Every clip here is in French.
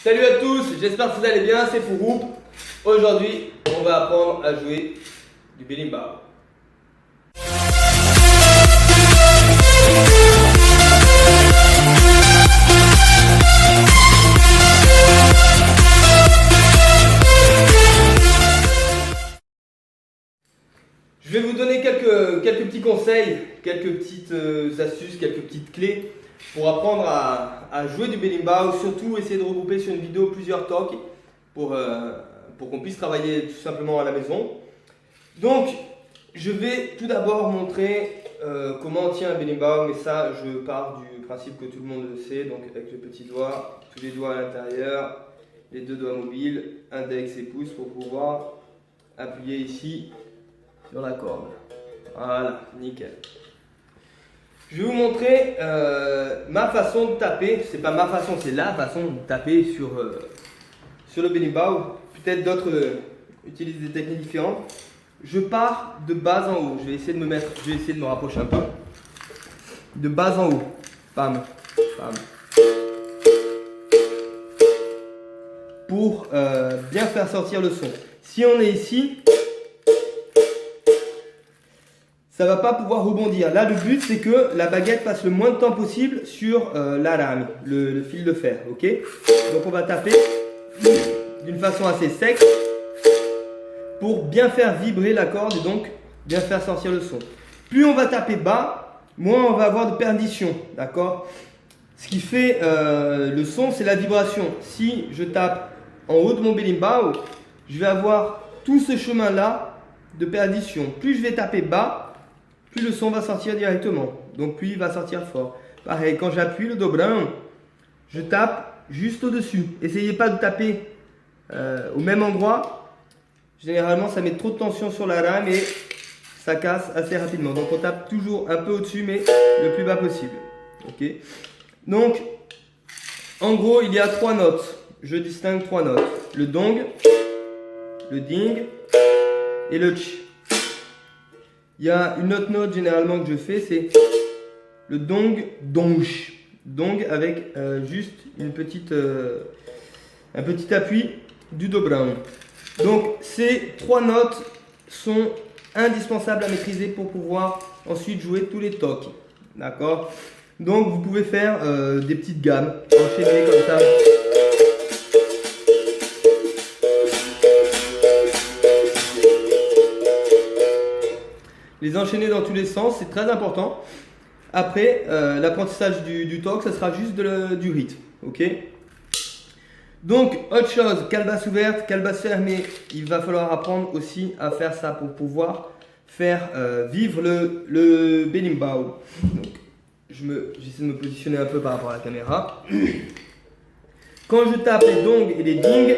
Salut à tous, j'espère que vous allez bien, c'est Fouroup. Aujourd'hui, on va apprendre à jouer du berimbau. Je vais vous donner quelques petits conseils, quelques petites astuces, quelques petites clés pour apprendre à jouer du berimbau. Surtout essayer de regrouper sur une vidéo plusieurs tocs pour qu'on puisse travailler tout simplement à la maison. Donc je vais tout d'abord montrer comment on tient un berimbau, mais ça je pars du principe que tout le monde le sait. Donc avec le petit doigt, tous les doigts à l'intérieur, les deux doigts mobiles, index et pouce pour pouvoir appuyer ici sur la corde. Voilà, nickel. Je vais vous montrer ma façon de taper. C'est pas ma façon, c'est la façon de taper sur le berimbau. Peut-être d'autres utilisent des techniques différentes. Je pars de bas en haut. Je vais essayer de me rapprocher un peu. De bas en haut. Pam, pam. Pour bien faire sortir le son. Si on est ici, ça va pas pouvoir rebondir. Là, le but, c'est que la baguette passe le moins de temps possible sur la lame, le fil de fer. Ok. Donc, on va taper d'une façon assez sec pour bien faire vibrer la corde et donc bien faire sortir le son. Plus on va taper bas, moins on va avoir de perdition. D'accord. Ce qui fait le son, c'est la vibration. Si je tape en haut de mon berimbau, je vais avoir tout ce chemin-là de perdition. Plus je vais taper bas, plus le son va sortir directement. Donc plus il va sortir fort. Pareil, quand j'appuie le dobrão, je tape juste au-dessus. Essayez pas de taper au même endroit. Généralement, ça met trop de tension sur la lame et ça casse assez rapidement. Donc on tape toujours un peu au-dessus, mais le plus bas possible. Ok. Donc, en gros, il y a 3 notes. Je distingue 3 notes. Le dong, le ding et le tch. Il y a une autre note généralement que je fais, c'est le dong, dong. Dong avec juste un petit appui du dobrão. Donc ces 3 notes sont indispensables à maîtriser pour pouvoir ensuite jouer tous les tocs. D'accord? Donc vous pouvez faire des petites gammes, enchaîner comme ça. Les enchaîner dans tous les sens, c'est très important. Après, l'apprentissage du toc, ça sera juste du rythme. Ok. Donc, autre chose, calebasse ouverte, calebasse fermée, il va falloir apprendre aussi à faire ça pour pouvoir faire vivre le berimbau. Donc, j'essaie de me positionner un peu par rapport à la caméra. Quand je tape les dongs et les dings,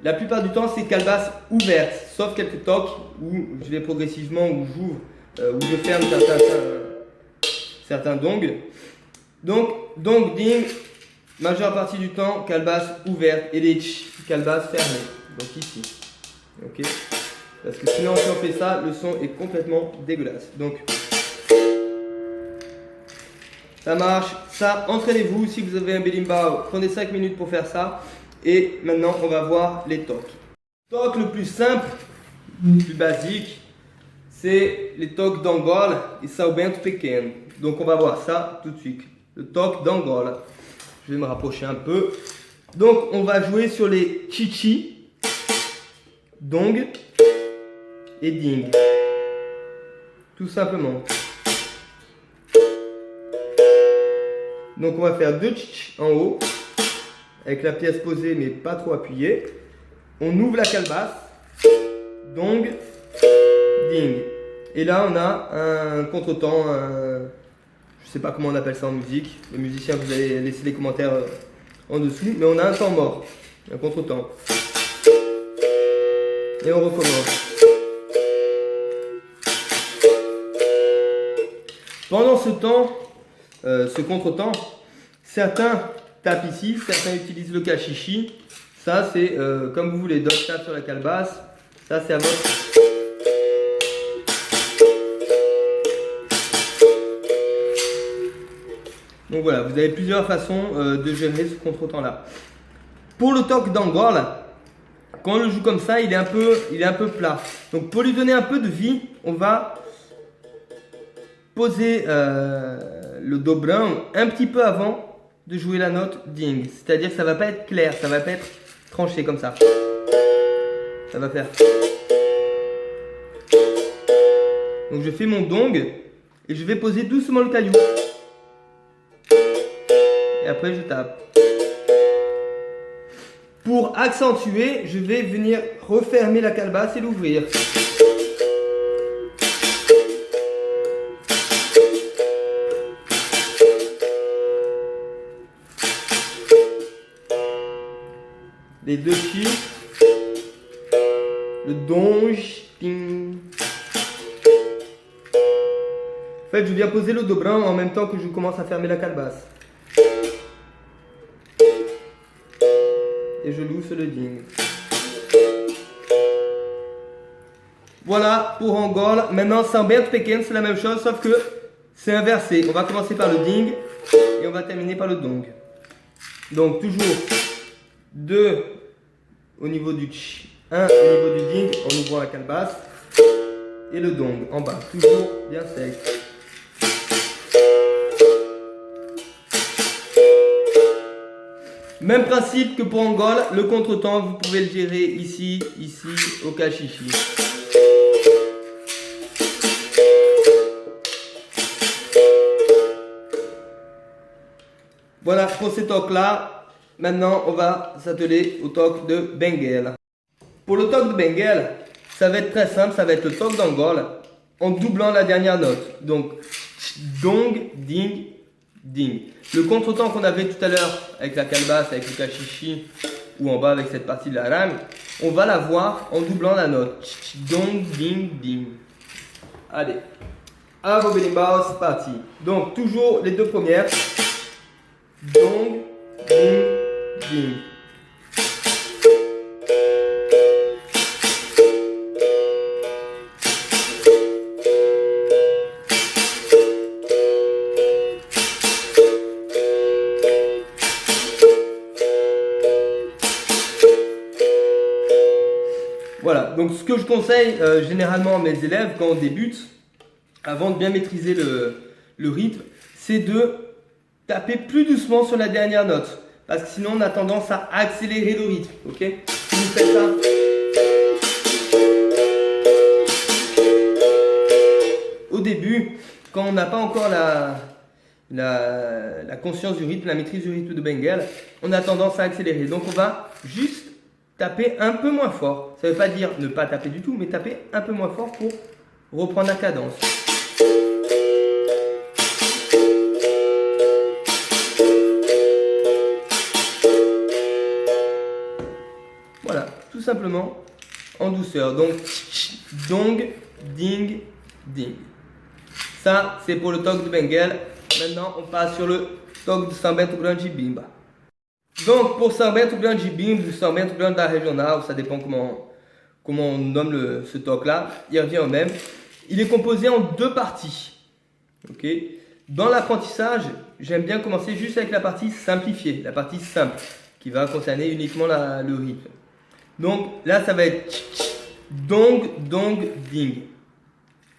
la plupart du temps, c'est calebasse ouverte, sauf quelques tocs où je vais progressivement, où j'ouvre, où je ferme certains dongs. Donc, dong, ding, majeure partie du temps, calebasse ouverte et les tch, calebasse fermée. Donc ici, ok. Parce que sinon, si on fait ça, le son est complètement dégueulasse. Donc, ça marche. Ça, entraînez-vous. Si vous avez un berimbau, prenez 5 minutes pour faire ça. Et maintenant, on va voir les tocs. Le toc le plus simple, le plus basique, c'est les tocs d'Angola et São Bento pequeno. Donc, on va voir ça tout de suite. Le toc d'Angola. Je vais me rapprocher un peu. Donc, on va jouer sur les chichi, dong et ding. Tout simplement. Donc, on va faire 2 chichi en haut. Avec la pièce posée mais pas trop appuyée. On ouvre la calebasse. Dong, ding. Et là on a un contretemps. Je sais pas comment on appelle ça en musique. Les musiciens, vous allez laisser les commentaires en dessous. Mais on a un temps mort. Un contretemps. Et on recommence. Pendant ce temps, ce contretemps, certains tape ici, certains utilisent le cachichi. Ça c'est comme vous voulez, d'autres tapent sur la calebasse. Ça c'est à votre. Donc voilà, vous avez plusieurs façons de gérer ce contretemps là. Pour le toc d'Angole, quand on le joue comme ça, il est un peu plat. Donc pour lui donner un peu de vie, on va poser le dobro un petit peu avant de jouer la note ding. C'est-à-dire que ça va pas être clair, ça va pas être tranché comme ça. Ça va faire. Donc je fais mon dong et je vais poser doucement le caillou. Et après je tape. Pour accentuer, je vais venir refermer la calebasse et l'ouvrir. Les deux chiffres, le donge, ting. En fait, je viens poser le dobro en même temps que je commence à fermer la calebasse. Et je lousse le ding. Voilà pour Angole. Maintenant, Samberto Pequeno, c'est la même chose, sauf que c'est inversé. On va commencer par le ding et on va terminer par le dong. Donc, toujours 2 au niveau du tch, 1 au niveau du ding en ouvrant la calebasse et le dong en bas, toujours bien sec. Même principe que pour Angole, le contretemps, vous pouvez le gérer ici, ici, au cachichi. Voilà pour ces tocs-là. Maintenant, on va s'atteler au toc de Benguela. Pour le toc de Benguela, ça va être très simple, ça va être le toc d'Angole en doublant la dernière note. Donc, dong, ding, ding. Le contretemps qu'on avait tout à l'heure avec la calebasse, avec le cachichi ou en bas avec cette partie de la rame, on va la voir en doublant la note. Dong, ding, ding. Allez, à vos berimbau, c'est parti. Donc, toujours les deux premières. Dong, ding, ding. Voilà, donc ce que je conseille généralement à mes élèves quand on débute, avant de bien maîtriser le rythme, c'est de taper plus doucement sur la dernière note. Parce que sinon on a tendance à accélérer le rythme. Ok? Si vous faites ça. Au début, quand on n'a pas encore la conscience du rythme, la maîtrise du rythme de Benguela, on a tendance à accélérer. Donc on va juste taper un peu moins fort. Ça ne veut pas dire ne pas taper du tout, mais taper un peu moins fort pour reprendre la cadence. Voilà, tout simplement en douceur. Donc, dong, ding, ding. Ça, c'est pour le toc de Benguela. Maintenant, on passe sur le toc de Samberto Grande Bimba. Donc, pour Samberto Grande Bimba ou Samberto Grande da Regional, ça dépend comment on nomme ce toc-là, il revient au même. Il est composé en 2 parties. Okay. Dans l'apprentissage, j'aime bien commencer juste avec la partie simplifiée, la partie simple, qui va concerner uniquement le rythme. Donc là, ça va être dong, dong, ding.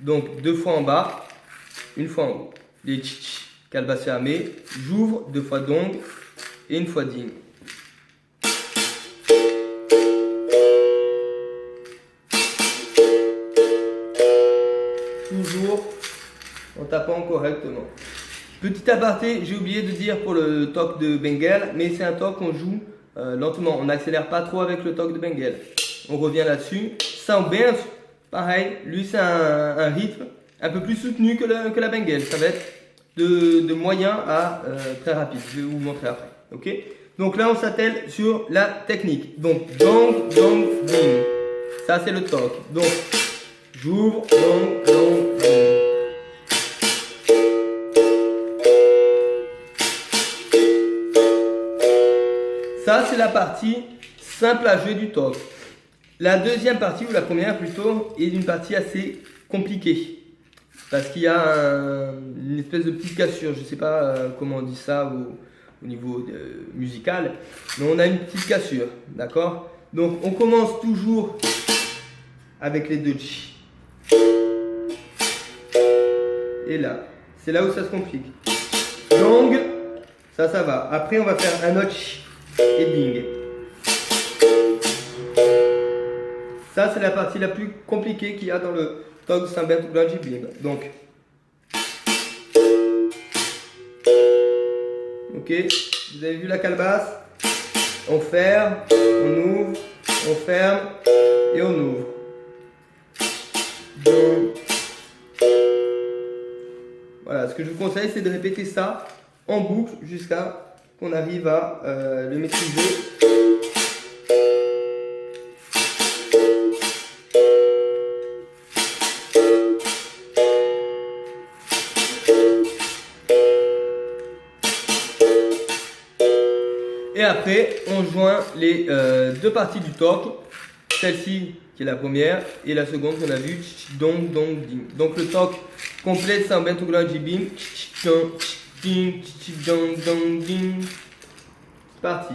Donc 2 fois en bas, 1 fois en haut. Les calebasse fermée, j'ouvre 2 fois dong et 1 fois ding. Toujours en tapant correctement. Petit aparté, j'ai oublié de dire pour le toc de Benguela, mais c'est un toc qu'on joue lentement. On n'accélère pas trop avec le toc de Benguela. On revient là-dessus. Samberto, pareil, lui c'est un rythme un peu plus soutenu que la Benguela. Ça va être de moyen à très rapide. Je vais vous montrer après. Ok? Donc là, on s'attelle sur la technique. Donc, dong, dong, ding. Ça, c'est le toc. Donc, j'ouvre, dong, dong, ding. Ça, c'est la partie simple à jouer du toc. La deuxième partie, ou la première plutôt, est une partie assez compliquée. Parce qu'il y a une espèce de petite cassure, je ne sais pas comment on dit ça au niveau musical, mais on a une petite cassure, d'accord? Donc on commence toujours avec les deux chi. Et là, c'est là où ça se complique. Dong, ça va. Après on va faire un autre chi et ding. Ça c'est la partie la plus compliquée qu'il y a dans le Tog Sambentu Granji Bimba. Donc, ok, vous avez vu la calebasse, on ferme, on ouvre, on ferme et on ouvre. Donc, voilà, ce que je vous conseille, c'est de répéter ça en boucle jusqu'à qu'on arrive à le maîtriser. Et après, on joint les deux parties du toc, celle-ci qui est la première et la seconde qu'on a vue, dong dong ding. Donc le toc complet de Sambentu Granji Bimba, ding dong dong ding. C'est parti.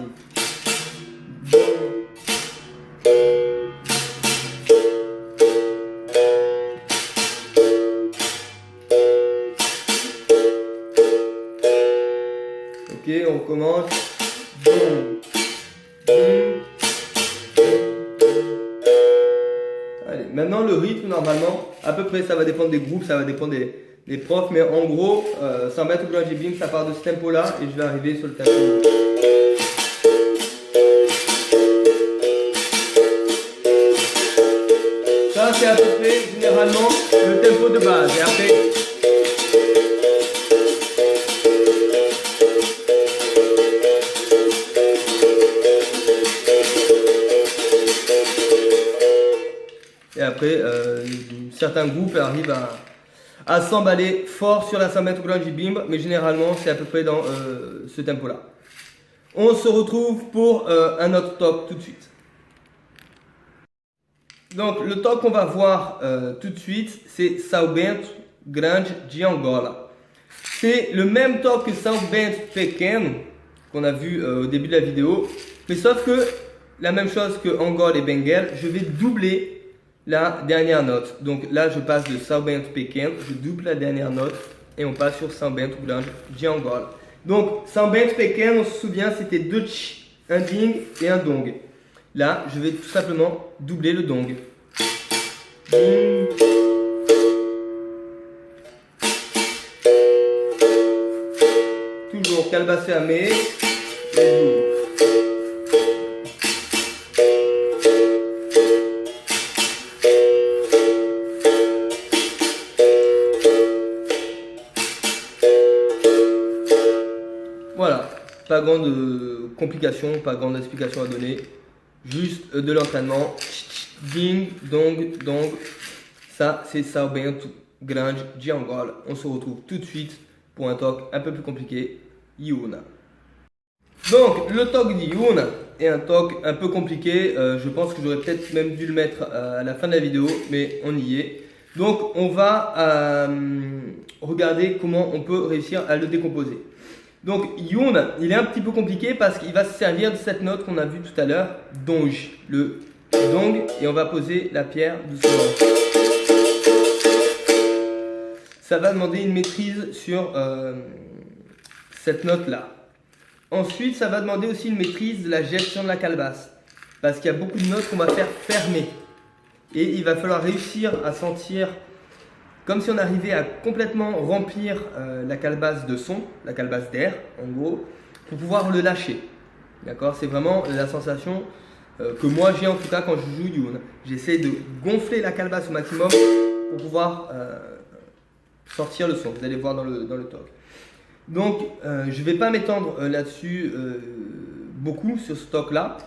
Ok, on recommence. Allez, maintenant le rythme normalement, à peu près ça va dépendre des groupes, ça va dépendre des profs, mais en gros, Sambentu Granji Bimba ça part de ce tempo là et je vais arriver sur le tempo. Ça c'est à peu près généralement le tempo de base et après. Et après, certains groupes arrivent à s'emballer fort sur la Sambentu Granji Bimba, mais généralement c'est à peu près dans ce tempo-là. On se retrouve pour un autre toc tout de suite. Donc le toc qu'on va voir tout de suite, c'est Sambentu Grande de Angola. C'est le même toc que Sambentu Pequeno qu'on a vu au début de la vidéo, mais sauf que la même chose que Angola et Benguel, je vais doubler la dernière note. Donc là je passe de Sambentu Pequeno, je double la dernière note et on passe sur Sambentu Grande de Angola. Donc Sambentu Pequeno, on se souvient, c'était deux ch, un ding et un dong. Là je vais tout simplement doubler le dong. Ding. Toujours calebasse fermée et j'ouvre. Voilà, pas grande complication, pas grande explication à donner, juste de l'entraînement. Ding, dong, dong, ça c'est Sambentu Grande de Angola. On se retrouve tout de suite pour un toc un peu plus compliqué, Yuna. Donc le toc d'Yuna est un toc un peu compliqué, je pense que j'aurais peut-être même dû le mettre à la fin de la vidéo, mais on y est. Donc on va regarder comment on peut réussir à le décomposer. Donc Yuna, il est un petit peu compliqué parce qu'il va se servir de cette note qu'on a vue tout à l'heure, donge, le dong, et on va poser la pierre doucement. Ça va demander une maîtrise sur cette note là. Ensuite ça va demander aussi une maîtrise de la gestion de la calebasse, parce qu'il y a beaucoup de notes qu'on va faire fermer et il va falloir réussir à sentir comme si on arrivait à complètement remplir la calebasse de son, la calebasse d'air en gros, pour pouvoir le lâcher. D'accord, c'est vraiment la sensation que moi j'ai en tout cas quand je joue Yuna. J'essaie de gonfler la calebasse au maximum pour pouvoir sortir le son. Vous allez voir dans le toc. Donc je ne vais pas m'étendre là-dessus beaucoup sur ce toc là.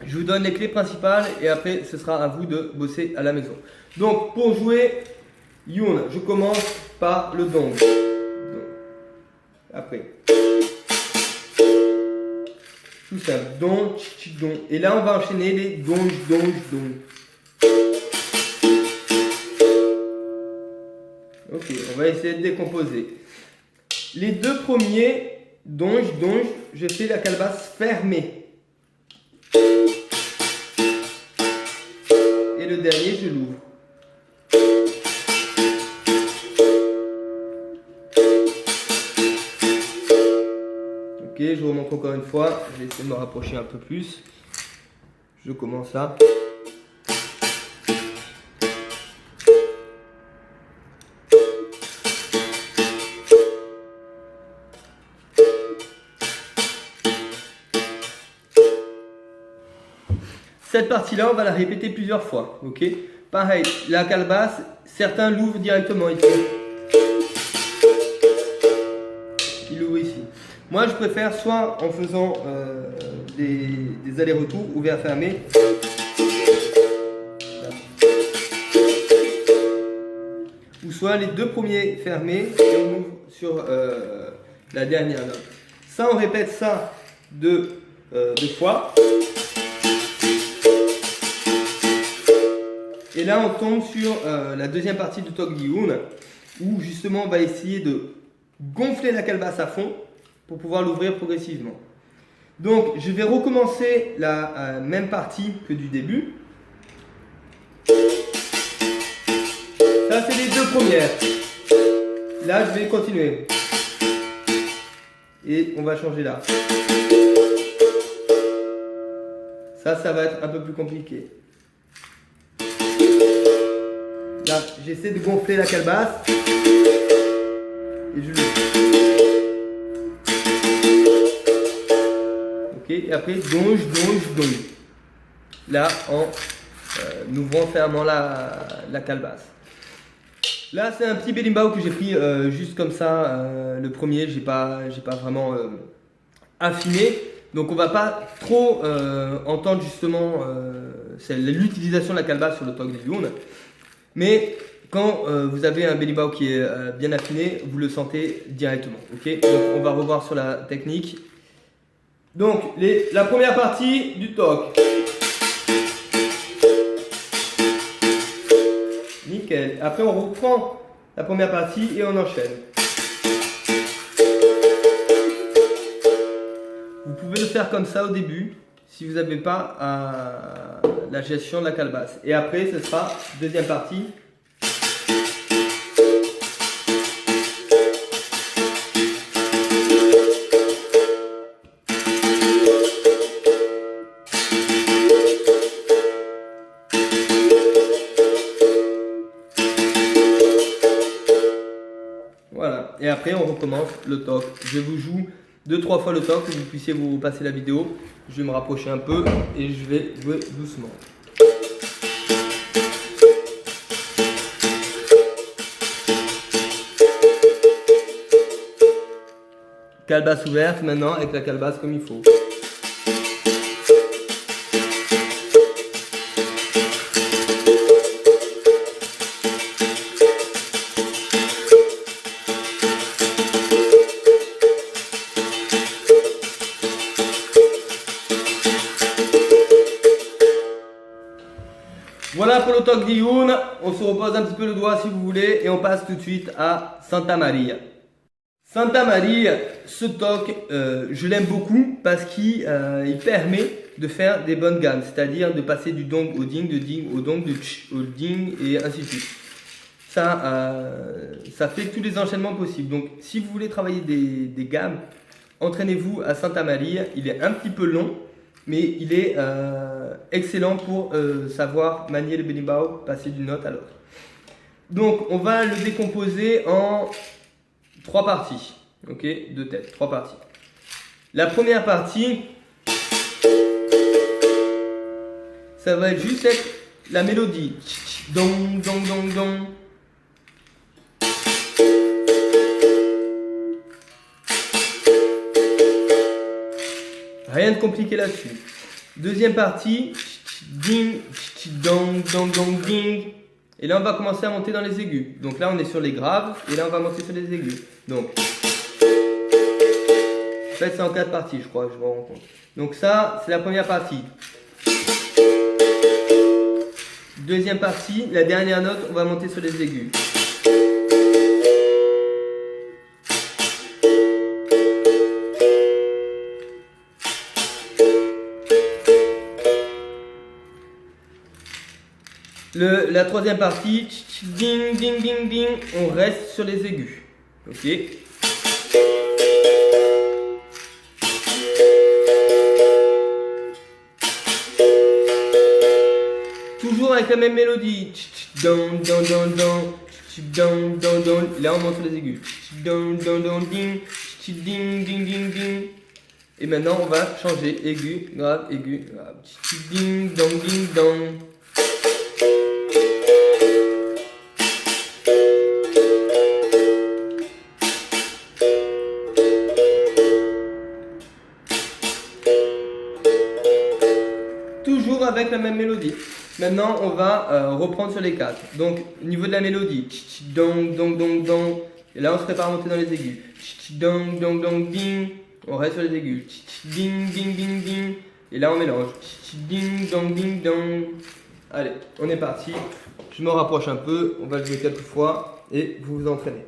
Je vous donne les clés principales et après ce sera à vous de bosser à la maison. Donc pour jouer Yuna, je commence par le dong. Après. Tout simple. Dong, tch, dong. Et là on va enchaîner les dong, dong, dong. Ok, on va essayer de décomposer. Les deux premiers, donge, je fais la calebasse fermée. Et le dernier, je l'ouvre. Ok, je remonte encore une fois. Je vais essayer de me rapprocher un peu plus. Je commence là. Cette partie-là, on va la répéter plusieurs fois, ok? Pareil, la calebasse, certains l'ouvrent directement ici. Ils l'ouvrent ici. Moi, je préfère soit en faisant des allers-retours, ouvert-fermé. Ou soit les deux premiers fermés et on ouvre sur la dernière note. Ça, on répète ça deux fois. Et là, on tombe sur la deuxième partie du Tok Di-hoon, où justement, on va essayer de gonfler la calebasse à fond pour pouvoir l'ouvrir progressivement. Donc, je vais recommencer la même partie que du début. Ça, c'est les deux premières. Là, je vais continuer. Et on va changer là. Ça va être un peu plus compliqué. Là, j'essaie de gonfler la calebasse. Et je l'ouvre. Ok, et après, donge. Là, en ouvrant fermement la calebasse. Là, c'est un petit berimbau que j'ai pris juste comme ça. Le premier, j'ai pas vraiment affiné. Donc, on va pas trop entendre justement l'utilisation de la calebasse sur le Tok Di-hoon. Mais quand vous avez un berimbau qui est bien affiné, vous le sentez directement. Okay, donc on va revoir sur la technique. Donc la première partie du Tok. Nickel. Après on reprend la première partie et on enchaîne. Vous pouvez le faire comme ça au début si vous n'avez pas la gestion de la calebasse. Et après, ce sera deuxième partie. Voilà. Et après, on recommence le Tok. Je vous joue 2-3 fois le Tok pour que vous puissiez vous passer la vidéo. Je vais me rapprocher un peu et je vais jouer doucement. Calebasse ouverte maintenant avec la calebasse comme il faut. Voilà pour le Tok Di-hoon, on se repose un petit peu le doigt si vous voulez et on passe tout de suite à Santa Maria. Santa Maria, ce Tok, je l'aime beaucoup parce qu'il permet de faire des bonnes gammes, c'est-à-dire de passer du dong au ding, de ding au dong, de tch au ding et ainsi de suite. Ça fait tous les enchaînements possibles. Donc si vous voulez travailler des gammes, entraînez-vous à Santa Maria, il est un petit peu long. Mais il est excellent pour savoir manier le berimbau, passer d'une note à l'autre. Donc on va le décomposer en 3 parties. Ok, 2 têtes, 3 parties. La première partie, ça va être juste être la mélodie. Dong, dong, dong, dong. Rien de compliqué là-dessus. Deuxième partie, ding, dong, dong, dong, ding. Et là, on va commencer à monter dans les aigus. Donc là, on est sur les graves et là, on va monter sur les aigus. Donc, en fait, c'est en 4 parties, je crois, je me rends compte. Donc ça, c'est la première partie. Deuxième partie, la dernière note, on va monter sur les aigus. La troisième partie, ding, ding, ding, ding, on reste sur les aigus. Ok. Toujours avec la même mélodie. Don, don, don, don. Don, don, don. Là, on monte sur les aigus. Don, don, don, ding. Ding, ding, ding, ding. Et maintenant, on va changer aigu, grave, aigu, grave. Ding, dong, ding, dong. Toujours avec la même mélodie. Maintenant, on va reprendre sur les quatre. Donc, au niveau de la mélodie, dong, dong, dong, dong. Et là, on se prépare à monter dans les aigus. Dong, dong, dong, ding. On reste sur les aigus. Ding, ding, ding, ding. Et là, on mélange. Ding, dong, ding, dong. Allez, on est parti. Je me rapproche un peu. On va le jouer quelques fois et vous vous entraînez.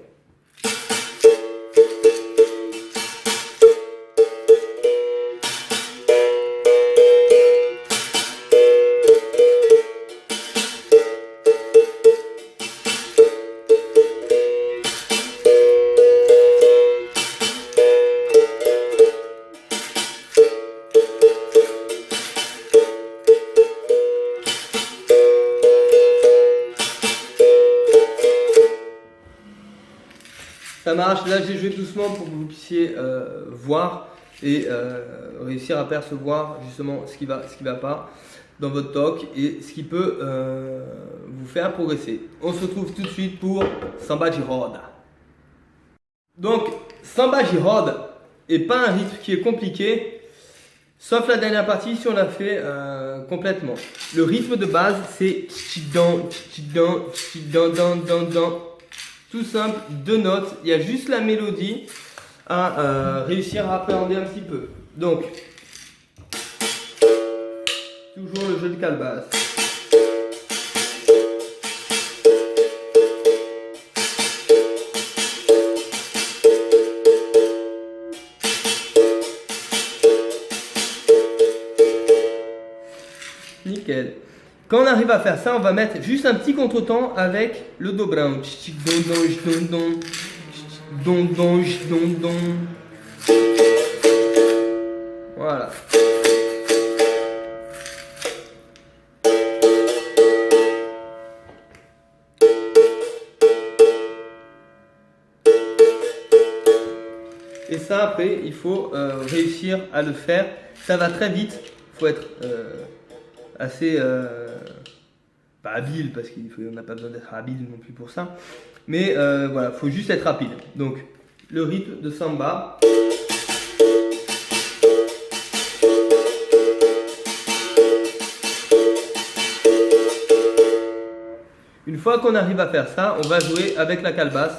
Ça marche, là j'ai joué doucement pour que vous puissiez voir et réussir à percevoir justement ce qui va pas dans votre toc et ce qui peut vous faire progresser. On se retrouve tout de suite pour Samba de roda. Donc Samba de roda n'est pas un rythme qui est compliqué, sauf la dernière partie si on l'a fait complètement. Le rythme de base c'est tchidon, tchidon, tchidon, don, don, don. Tout simple, deux notes, il y a juste la mélodie à réussir à appréhender un petit peu. Donc, toujours le jeu de calebasse. Nickel. Quand on arrive à faire ça, on va mettre juste un petit contretemps avec le dobro. Voilà. Et ça, après, il faut réussir à le faire. Ça va très vite. Il faut être assez pas habile parce qu'on n'a pas besoin d'être habile non plus pour ça, mais voilà, faut juste être rapide. Donc le rythme de samba. Une fois qu'on arrive à faire ça, on va jouer avec la calebasse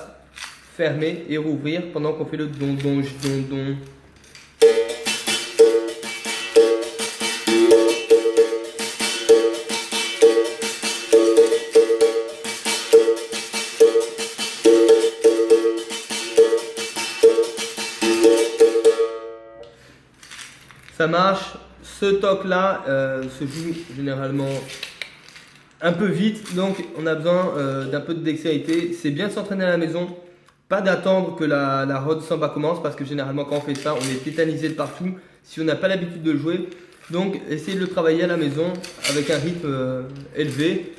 fermée et rouvrir pendant qu'on fait le don don don don. Ça marche, ce toc là se joue généralement un peu vite, donc on a besoin d'un peu de dextérité. C'est bien de s'entraîner à la maison, pas d'attendre que la road samba commence parce que généralement quand on fait ça on est tétanisé de partout si on n'a pas l'habitude de le jouer. Donc essayez de le travailler à la maison avec un rythme élevé,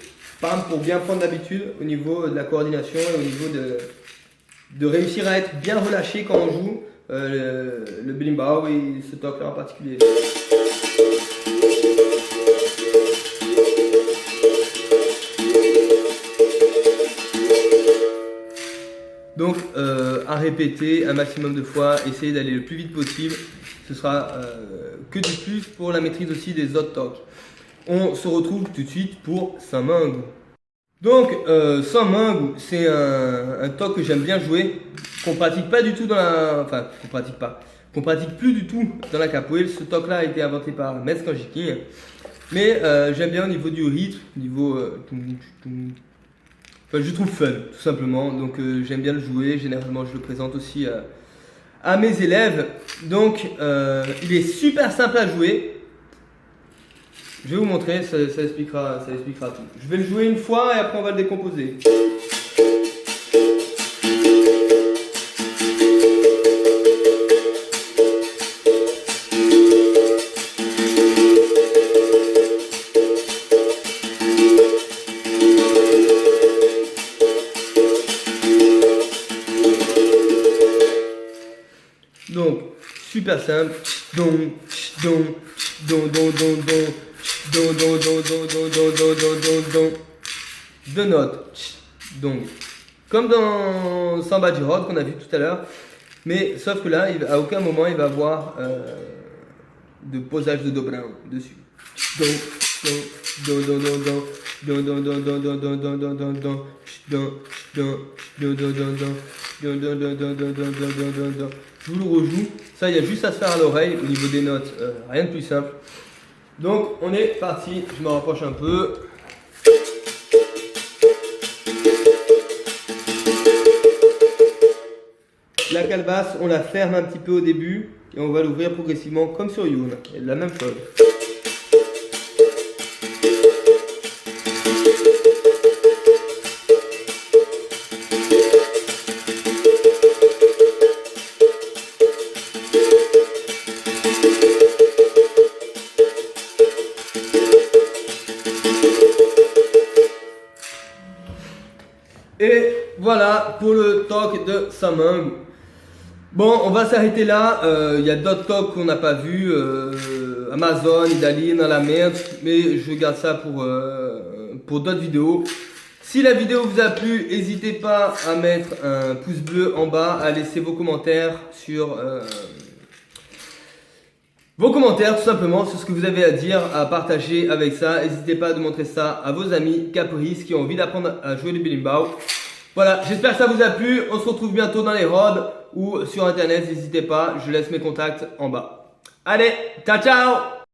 pour bien prendre l'habitude au niveau de la coordination et au niveau de réussir à être bien relâché quand on joue. Le berimbau et ce toc là en particulier. Donc à répéter un maximum de fois, essayez d'aller le plus vite possible, ce sera que du plus pour la maîtrise aussi des autres tocs. On se retrouve tout de suite pour Samango. Donc Samango, c'est un toc que j'aime bien jouer, qu'on pratique pas du tout dans la... Enfin, qu'on pratique plus du tout dans la capoeira. Ce toc là a été inventé par Metz Kanjiking. Mais j'aime bien au niveau du rythme, au niveau... Enfin, je trouve fun, tout simplement. Donc j'aime bien le jouer. Généralement, je le présente aussi à mes élèves. Donc il est super simple à jouer. Je vais vous montrer, ça expliquera tout. Je vais le jouer une fois et après on va le décomposer. Donc, super simple. Deux notes. Donc, comme dans Samba de Rock qu'on a vu tout à l'heure, mais sauf que là, à aucun moment il va avoir de posage de dobro dessus. Je vous le rejoue. Ça, il y a juste à se faire à l'oreille au niveau des notes, rien de plus simple. Donc, on est parti. Je me rapproche un peu. La calebasse, on la ferme un petit peu au début et on va l'ouvrir progressivement comme sur Youn. La même chose. Et voilà pour le talk de Samung. Bon, on va s'arrêter là. Il y a d'autres talks qu'on n'a pas vus. Amazon, Idaline, Alamert. Mais je garde ça pour d'autres vidéos. Si la vidéo vous a plu, n'hésitez pas à mettre un pouce bleu en bas, à laisser vos commentaires sur... vos commentaires tout simplement sur ce que vous avez à dire, à partager avec ça. N'hésitez pas à montrer ça à vos amis caprices qui ont envie d'apprendre à jouer le berimbau. Voilà, j'espère que ça vous a plu. On se retrouve bientôt dans les rods ou sur internet. N'hésitez pas, je laisse mes contacts en bas. Allez, ciao ciao!